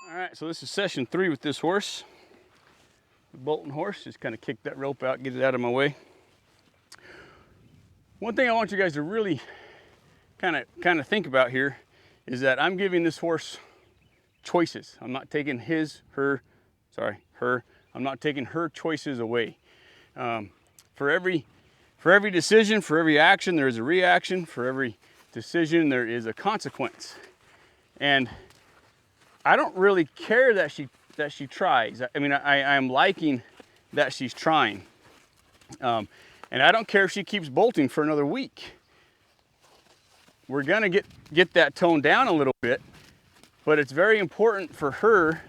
All right, so this is session 3 with this horse. The Bolton horse. Just kind of kick that rope out, get it out of my way. One thing I want you guys to really kind of think about here is that I'm giving this horse choices. I'm not taking her. I'm not taking her choices away. For every decision, for every action, there is a reaction. For every decision, there is a consequence. And I don't really care that she tries. I mean, I am liking that she's trying. And I don't care if she keeps bolting for another week. We're gonna get that toned down a little bit, but it's very important for her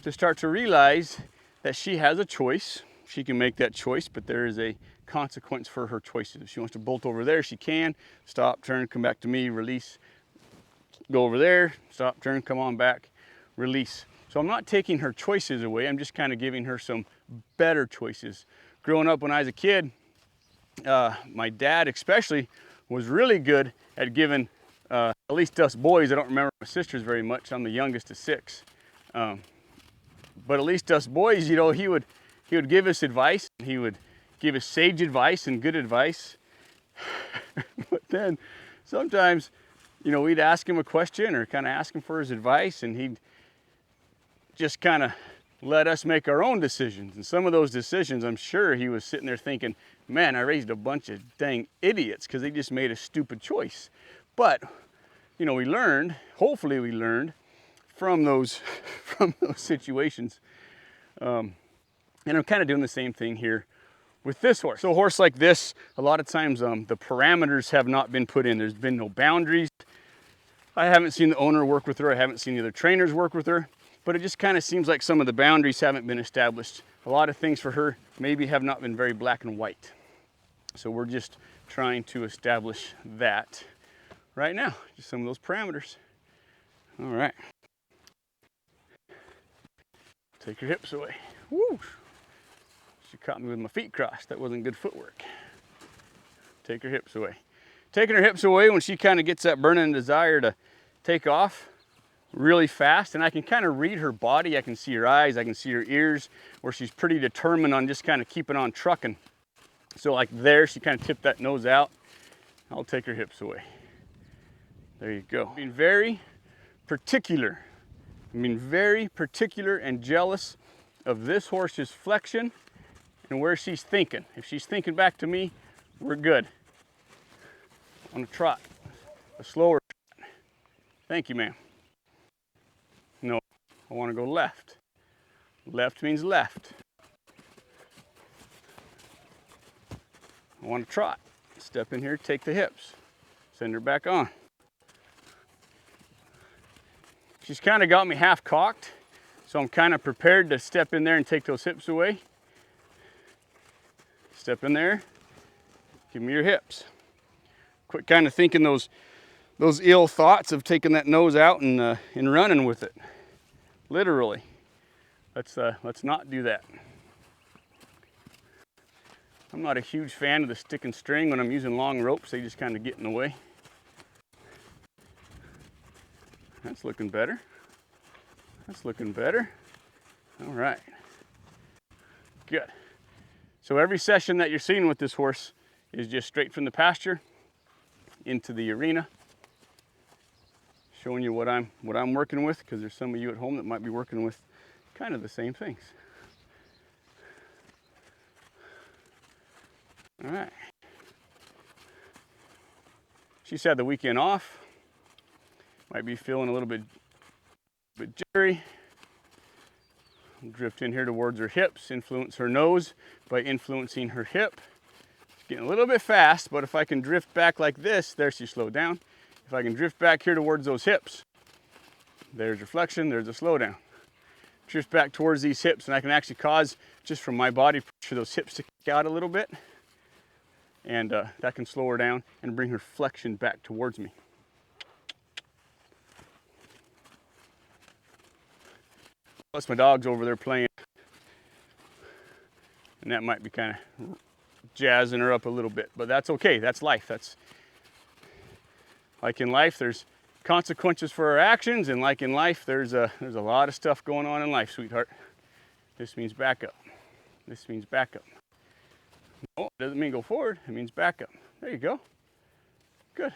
to start to realize that she has a choice. She can make that choice, but there is a consequence for her choices. If she wants to bolt over there, she can. Stop, turn, come back to me, release. Go over there, stop, turn, come on back, release. So I'm not taking her choices away. I'm just kind of giving her some better choices. Growing up when I was a kid, my dad especially was really good at giving, at least us boys, I don't remember my sisters very much. I'm the youngest of 6. But at least us boys, you know, he would give us advice. He would give us sage advice and good advice. But then sometimes, you know, we'd ask him a question or kind of ask him for his advice, and he'd just kind of let us make our own decisions. And some of those decisions, I'm sure he was sitting there thinking, man, I raised a bunch of dang idiots because they just made a stupid choice. But, you know, we learned, hopefully we learned from those situations. And I'm kind of doing the same thing here with this horse. So a horse like this, a lot of times the parameters have not been put in. There's been no boundaries. I haven't seen the owner work with her. I haven't seen the other trainers work with her. But it just kind of seems like some of the boundaries haven't been established. A lot of things for her maybe have not been very black and white. So we're just trying to establish that right now. Just some of those parameters. All right. Take your hips away. Woo! She caught me with my feet crossed. That wasn't good footwork. Take her hips away. Taking her hips away when she kind of gets that burning desire to take off really fast, and I can kind of read her body. I can see her eyes, I can see her ears, where she's pretty determined on just kind of keeping on trucking. So like there, she kind of tipped that nose out. I'll take her hips away. There you go. Being very particular. Very particular and jealous of this horse's flexion and where she's thinking. If she's thinking back to me, we're good. On a trot, a slower trot. Thank you, ma'am. No, I want to go left. Left means left. I want to trot. Step in here, take the hips. Send her back on. She's kind of got me half cocked, so I'm kind of prepared to step in there and take those hips away. Step in there, give me your hips. Quit kind of thinking those ill thoughts of taking that nose out and running with it. Literally. Let's not do that. I'm not a huge fan of the stick and string when I'm using long ropes. They just kind of get in the way. That's looking better. That's looking better. All right. Good. So every session that you're seeing with this horse is just straight from the pasture into the arena. Showing you what I'm working with, because there's some of you at home that might be working with kind of the same things. All right. She's had the weekend off. Might be feeling a little bit jittery. Drift in here towards her hips, influence her nose by influencing her hip. It's getting a little bit fast, but if I can drift back like this, there she slowed down. If I can drift back here towards those hips, there's your flexion, there's a slowdown. Drift back towards these hips, and I can actually cause, just from my body pressure, those hips to kick out a little bit. And that can slow her down and bring her flexion back towards me. Plus my dog's over there playing, and that might be kind of jazzing her up a little bit, but that's okay. That's life. That's like in life, there's consequences for our actions, and like in life, there's a lot of stuff going on in life, sweetheart. This means back up. This means back up. No, it doesn't mean go forward. It means back up. There you go. Good.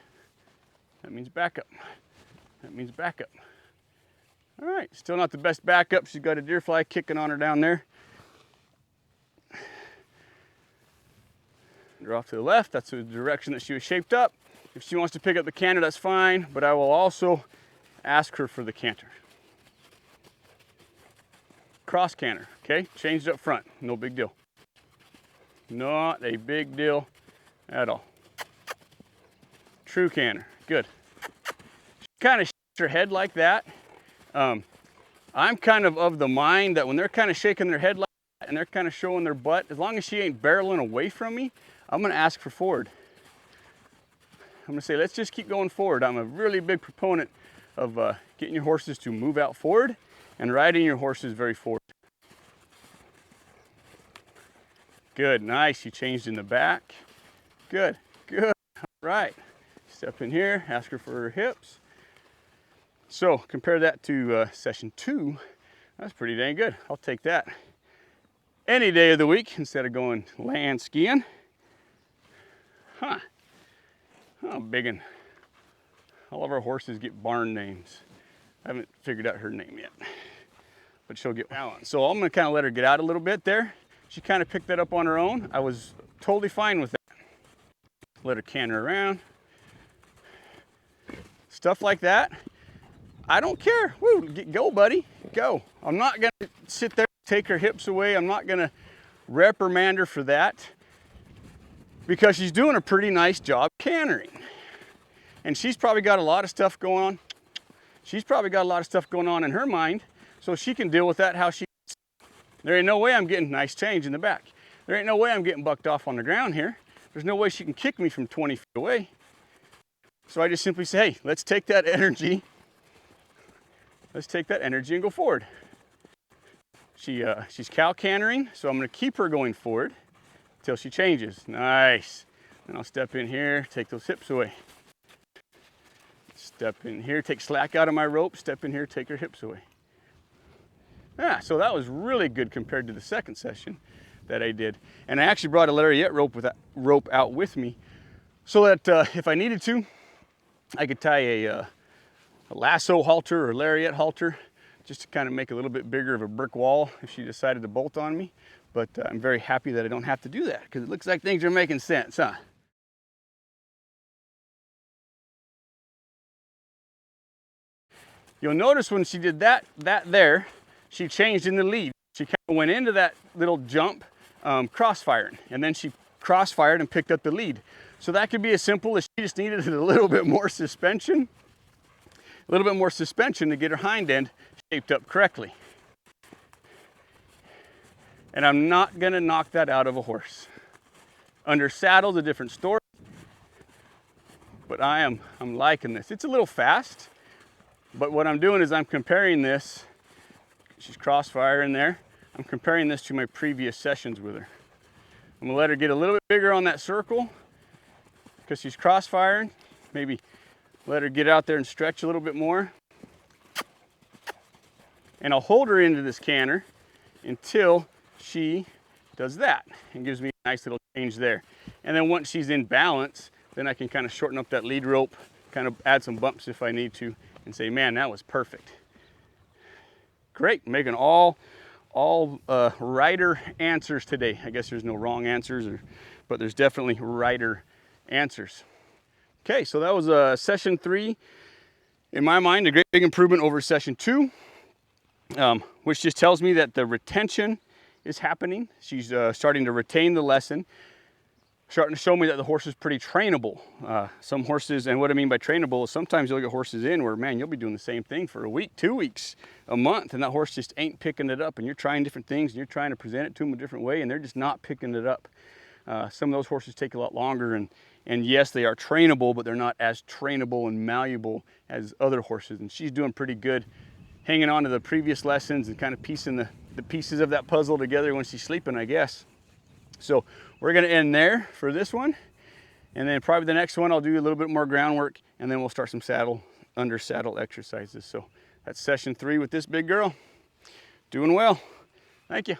That means back up. That means back up. All right, still not the best backup. She's got a deer fly kicking on her down there. Her off to the left. That's the direction that she was shaped up. If she wants to pick up the canter, that's fine, but I will also ask her for the canter. Cross canter, okay? Changed up front, no big deal. Not a big deal at all. True canter, good. She kind of shakes her head like that. I'm kind of the mind that when they're kind of shaking their head like that and they're kind of showing their butt, as long as she ain't barreling away from me, I'm gonna ask for forward. I'm gonna say, let's just keep going forward. I'm a really big proponent of getting your horses to move out forward and riding your horses very forward. Good, nice, you changed in the back. Good, good, all right. Step in here, ask her for her hips. So compare that to session 2. That's pretty dang good. I'll take that any day of the week instead of going land skiing. Huh. Oh, biggin. All of our horses get barn names. I haven't figured out her name yet, but she'll get one. So I'm gonna kind of let her get out a little bit there. She kind of picked that up on her own. I was totally fine with that. Let her canter around. Stuff like that. I don't care. Woo, go, buddy, go. I'm not gonna sit there, take her hips away. I'm not gonna reprimand her for that because she's doing a pretty nice job cantering. And she's probably got a lot of stuff going on. She's probably got a lot of stuff going on in her mind, so she can deal with that how she wants. There ain't no way I'm getting nice change in the back. There ain't no way I'm getting bucked off on the ground here. There's no way she can kick me from 20 feet away. So I just simply say, hey, let's take that energy. Let's take that energy and go forward. She's cow cantering, so I'm gonna keep her going forward until she changes. Nice. And I'll step in here, take those hips away. Step in here, take slack out of my rope, step in here, take her hips away. Yeah, so that was really good compared to the second session that I did. And I actually brought a lariat rope out with me so that if I needed to, I could tie a lasso halter or lariat halter just to kind of make a little bit bigger of a brick wall if she decided to bolt on me. But I'm very happy that I don't have to do that because it looks like things are making sense, huh? You'll notice when she did that there, she changed in the lead. She kind of went into that little jump crossfiring, and then she crossfired and picked up the lead. So that could be as simple as she just needed a little bit more suspension, to get her hind end shaped up correctly. And I'm not gonna knock that out of a horse. Under saddle's a different story, but I'm liking this. It's a little fast, but what I'm doing is I'm comparing this. She's crossfiring there. I'm comparing this to my previous sessions with her. I'm gonna let her get a little bit bigger on that circle because she's crossfiring. Maybe let her get out there and stretch a little bit more. And I'll hold her into this canter until she does that and gives me a nice little change there. And then once she's in balance, then I can kind of shorten up that lead rope, kind of add some bumps if I need to, and say, man, that was perfect. Great, making all rider answers today. I guess there's no wrong answers, but there's definitely rider answers. Okay, so that was session 3. In my mind, a great big improvement over session 2, which just tells me that the retention is happening. She's starting to retain the lesson, starting to show me that the horse is pretty trainable. Some horses, and what I mean by trainable is sometimes you'll get horses in where, man, you'll be doing the same thing for a week, 2 weeks, a month, and that horse just ain't picking it up, and you're trying different things, and you're trying to present it to them a different way, and they're just not picking it up. Some of those horses take a lot longer, and yes, they are trainable, but they're not as trainable and malleable as other horses, and she's doing pretty good hanging on to the previous lessons and kind of piecing the pieces of that puzzle together when she's sleeping, I guess. So we're gonna end there for this one. And then probably the next one, I'll do a little bit more groundwork and then we'll start some saddle under saddle exercises. So that's session 3 with this big girl. Doing well. Thank you.